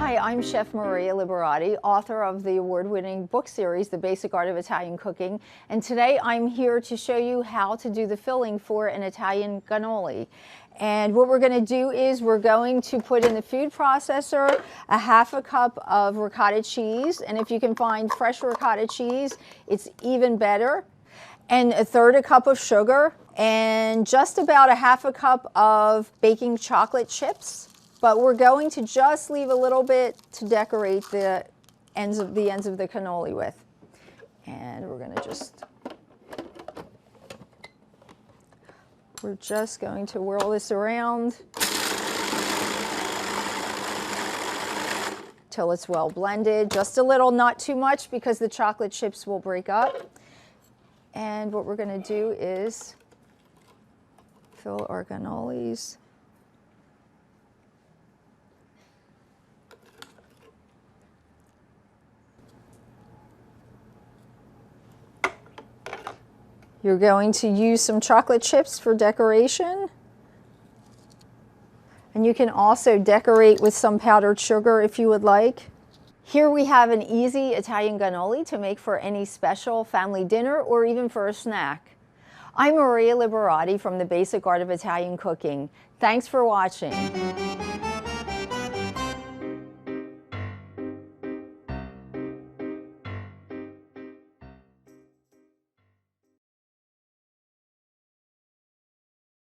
Hi, I'm Chef Maria Liberati, author of the award-winning book series, The Basic Art of Italian Cooking. And today I'm here to show you how to do the filling for an Italian cannoli. And what we're going to do is we're going to put in the food processor a half a cup of ricotta cheese. And if you can find fresh ricotta cheese, it's even better. And a third a cup of sugar and just about a half a cup of baking chocolate chips. But we're going to just leave a little bit to decorate the ends of the cannoli with. And we're just going to whirl this around till it's well blended. Just a little, not too much, because the chocolate chips will break up. And what we're going to do is fill our cannolis. You're going to use some chocolate chips for decoration. And you can also decorate with some powdered sugar if you would like. Here we have an easy Italian cannoli to make for any special family dinner or even for a snack. I'm Maria Liberati from The Basic Art of Italian Cooking. Thanks for watching.